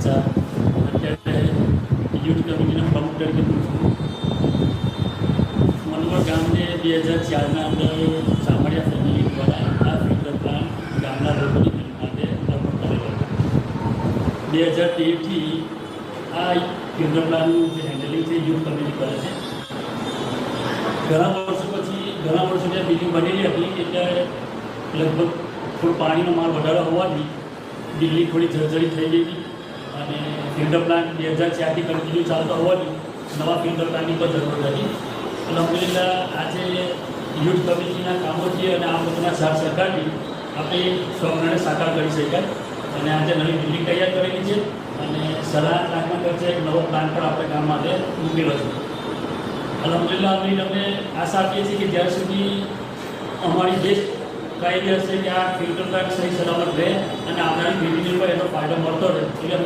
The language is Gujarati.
શાહ, અત્યારે યુથ કમિટીના પ્રમુખ તરીકે પણ છું. મનોહર ગામને 2004ના અંદર સામળિયા ફેમિલી દ્વારા આ ફિલ્ટર પ્લાન્ટ ગામના લોકોની હેલ્પ માટે અર્પણ કરેલો હતો. 2013થી આ ફિલ્ટર પ્લાન્ટનું જે હેન્ડલિંગ છે યુથ કમિટી કરે છે. ઘણા વર્ષો ત્યાં બિલ્ડિંગ બનેલી હતી એટલે લગભગ થોડું પાણીનો માલ વધારો હોવાથી બિલ્ડિંગ થોડી જર્જરી થઈ ગઈ હતી અને ફિલ્ટર પ્લાન્ટ 2004થી કન્ટિન્યુ ચાલતો હોવાથી નવા ફિલ્ટર પ્લાન્ટની પણ જરૂર હતી. અલહમદુલિલ્લાહ આજે યુથ કમિટીના કામોથી અને આ બધાના સાથ સહકારથી આપણે સ્વપ્નને સાકાર કરી શક્યા અને આજે નવી બિલ્ડિંગ તૈયાર કરેલી છે અને 7.5 લાખના ખર્ચે એક નવો પ્લાન પણ આપણે ગામ માટે મૂકેલો છે. અલહમદુલિલ્લાહ અમે તમને આશા આપીએ છીએ કે જ્યાં સુધી અમારી દેશ કાયદી હશે કે આ ફિલ્ટર પ્લાન્ટ સહી સલામત રહે અને આવનારી પેઢીને પણ એનો ફાયદો મળતો રહે એટલે